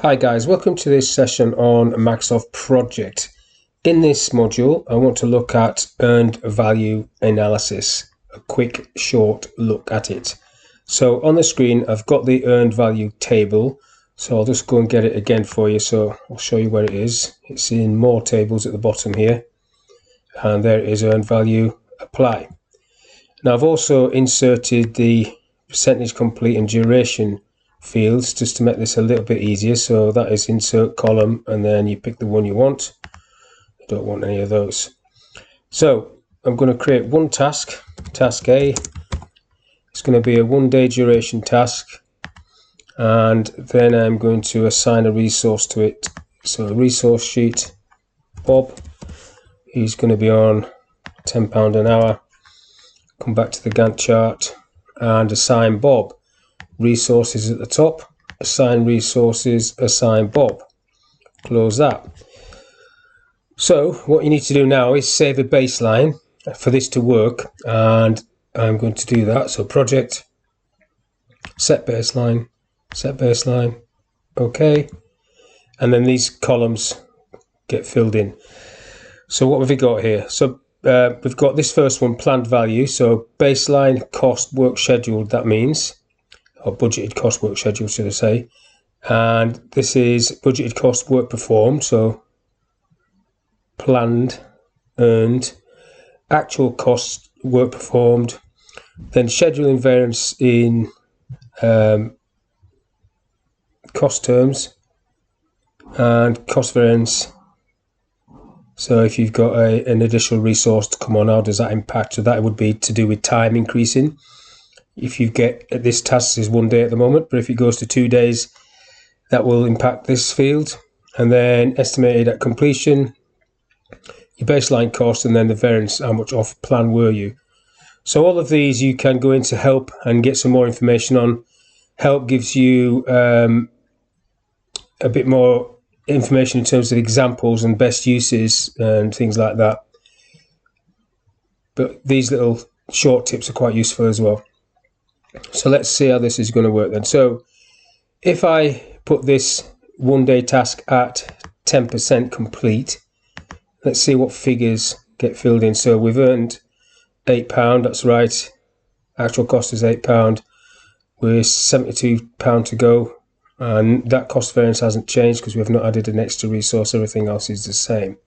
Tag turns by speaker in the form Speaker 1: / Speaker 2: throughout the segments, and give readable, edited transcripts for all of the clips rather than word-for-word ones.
Speaker 1: Hi guys, welcome to this session on Microsoft Project. In this module, I want to look at earned value analysis, a quick short look at it. So on the screen, I've got the earned value table. So I'll just go and get it again for you. So I'll show you where it is. It's in more tables at the bottom here. And there it is, earned value, apply. Now I've also inserted the percentage complete and duration fields just to make this a little bit easier. So that is insert column, and then you pick the one you want. I don't want any of those. So I'm going to create one task, task A. It's going to be a 1 day duration task, and then I'm going to assign a resource to it. So a resource sheet, Bob, he's going to be on £10 an hour. Come back to the Gantt chart and assign Bob. Resources at the top, assign resources, assign Bob. Close that. So what you need to do now is save a baseline for this to work, and I'm going to do that. So project, set baseline, okay, and then these columns get filled in. So what have we got here? So we've got this first one, planned value. So baseline, cost, work scheduled, that means, or budgeted cost, work schedule, should I say. And this is budgeted cost, work performed. So planned, earned, actual cost, work performed. Then scheduling variance in cost terms, and cost variance. So if you've got an additional resource to come on, how does that impact? So that would be to do with time increasing. If you get, this task is 1 day at the moment, but if it goes to 2 days, that will impact this field. And then estimated at completion, your baseline cost, and then the variance, how much off plan were you. So all of these you can go into help and get some more information on. Help gives you a bit more information in terms of examples and best uses and things like that. But these little short tips are quite useful as well. So let's see how this is going to work then. So if I put this 1 day task at 10% complete, let's see what figures get filled in. So we've earned £8, that's right. Actual cost is £8. We're £72 to go. And that cost variance hasn't changed because we have not added an extra resource. Everything else is the same.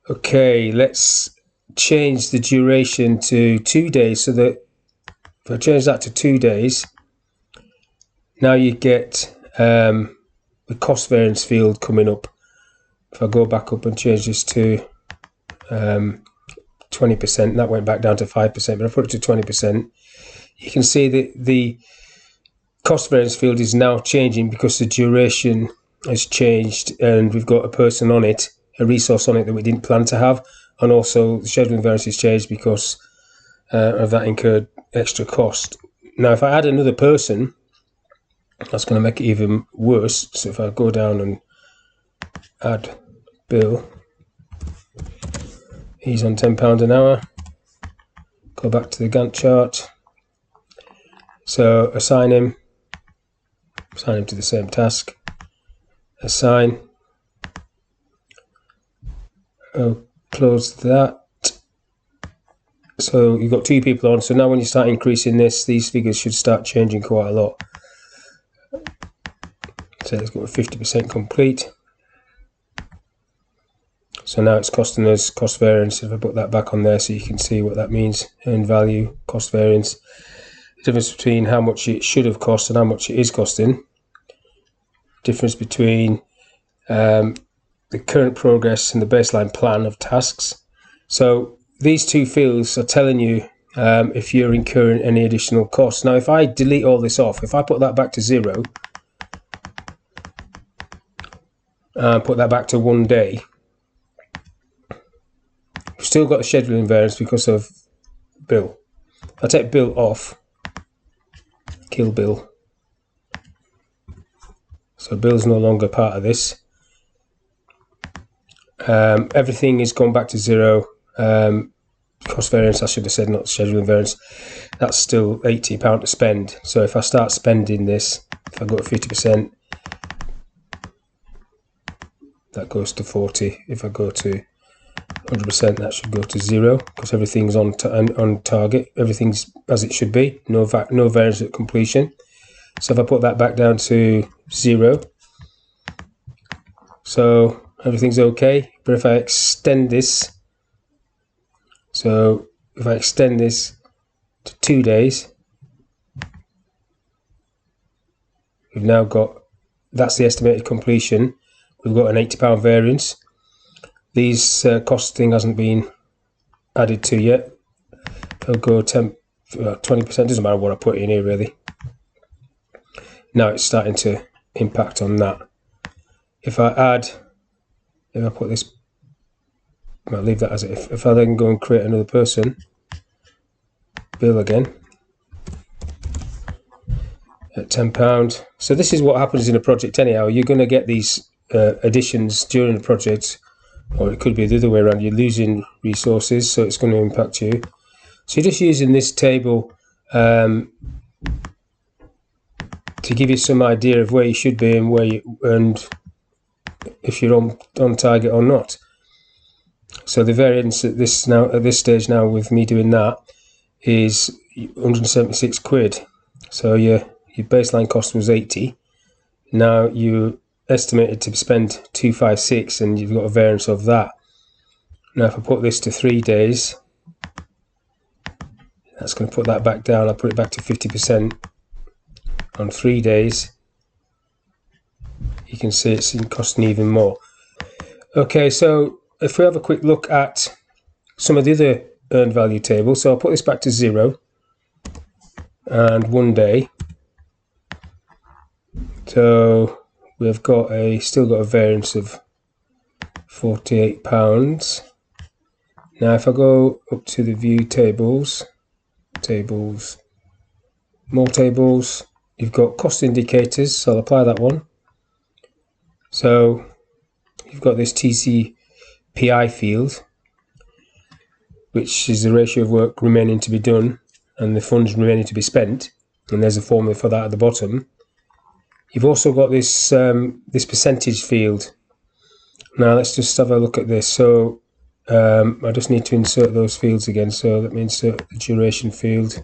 Speaker 1: Okay, let's change the duration to 2 days. So that if I change that to 2 days, now you get the cost variance field coming up. If I go back up and change this to 20%, that went back down to 5%, but I put it to 20%. You can see that the cost variance field is now changing because the duration has changed, and we've got a person on it, a resource on it that we didn't plan to have, and also the scheduling variance has changed because of that incurred extra cost. Now if I add another person, that's going to make it even worse. So if I go down and add Bill, he's on £10 an hour. Go back to the Gantt chart. So assign him to the same task, assign, close that. So you've got 2 people on. So now when you start increasing this, these figures should start changing quite a lot. So let's go with 50% complete. So now it's costing us cost variance. If I put that back on there so you can see what that means, earned value, cost variance, the difference between how much it should have cost and how much it is costing, difference between the current progress and the baseline plan of tasks. So these 2 fields are telling you if you're incurring any additional costs. Now if I delete all this off, if I put that back to 0 and put that back to 1 day, we've still got the scheduling variance because of Bill. If I take Bill off, kill Bill, so Bill's no longer part of this. Everything is gone back to 0. Cost variance, I should have said, not scheduling variance. That's still £80 to spend. So if I start spending this, if I go to 50%, that goes to 40. If I go to 100%, that should go to 0, because everything's on target. Everything's as it should be. No variance at completion. So if I put that back down to 0, so everything's okay. But if I extend this, so if I extend this to 2 days, we've now got, that's the estimated completion. We've got an £80 variance. These costing hasn't been added to yet. I'll go 20%, doesn't matter what I put in here really. Now it's starting to impact on that. If I put this, I'll leave that as it. If I then go and create another person, bill again at £10. So this is what happens in a project anyhow. You're going to get these additions during the project, or it could be the other way around. You're losing resources, so it's going to impact you. So you're just using this table to give you some idea of where you should be and and if you're on target or not. So the variance at this stage now with me doing that is 176 quid. So your baseline cost was 80. Now you estimated to spend 256, and you've got a variance of that. Now if I put this to 3 days, that's going to put that back down. I'll put it back to 50% on 3 days. You can see it's costing even more. Okay, so if we have a quick look at some of the other earned value tables, so I'll put this back to 0 and 1 day. So we've got still got a variance of £48. Now if I go up to the view tables, more tables, you've got cost indicators, so I'll apply that one. So you've got this TCPI field, which is the ratio of work remaining to be done and the funds remaining to be spent, and there's a formula for that at the bottom. You've also got this this percentage field. Now let's just have a look at this. So I just need to insert those fields again. So let me insert the duration field,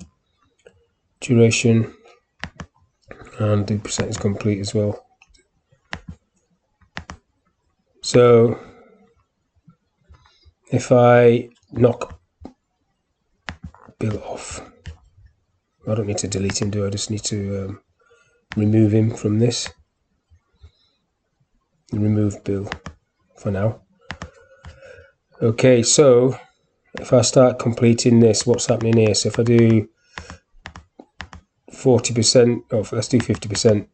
Speaker 1: duration, and the percentage complete as well. So if I knock Bill off, I don't need to delete him, do I? Just need to remove him from this. Remove Bill for now. Okay, so if I start completing this, what's happening here? So if I do 40%, oh, let's do 50%.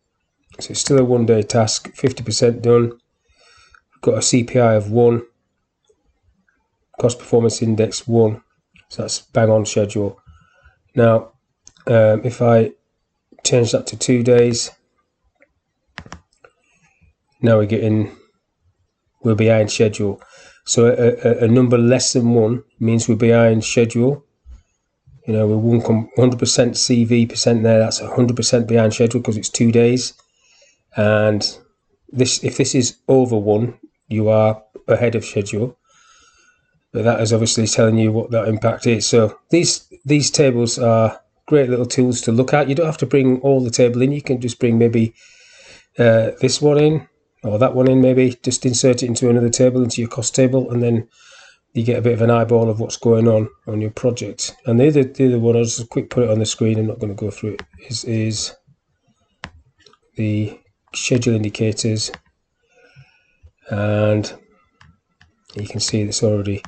Speaker 1: So it's still a 1 day task, 50% done. Got a CPI of 1, cost performance index 1, so that's bang on schedule. Now if I change that to 2 days, now we're behind schedule. So a number less than 1 means we're behind schedule. You know, we're 100% CV percent there, that's 100% behind schedule because it's 2 days. And if this is over 1, you are ahead of schedule. But that is obviously telling you what that impact is. So these tables are great little tools to look at. You don't have to bring all the table in. You can just bring maybe this one in, or that one in, maybe just insert it into another table, into your cost table, and then you get a bit of an eyeball of what's going on your project. And the other one, I'll just quick put it on the screen, I'm not going to go through it, is the schedule indicators. And you can see it's already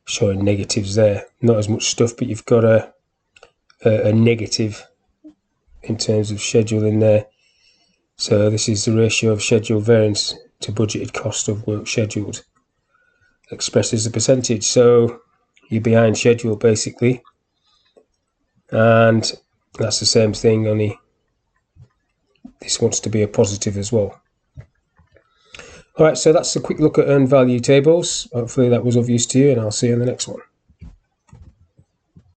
Speaker 1: showing negatives there. Not as much stuff, but you've got a negative in terms of schedule in there. So this is the ratio of schedule variance to budgeted cost of work scheduled, expressed as a percentage. So you're behind schedule basically, and that's the same thing, only this wants to be a positive as well. Alright, so that's a quick look at earned value tables. Hopefully that was of use to you, and I'll see you in the next one.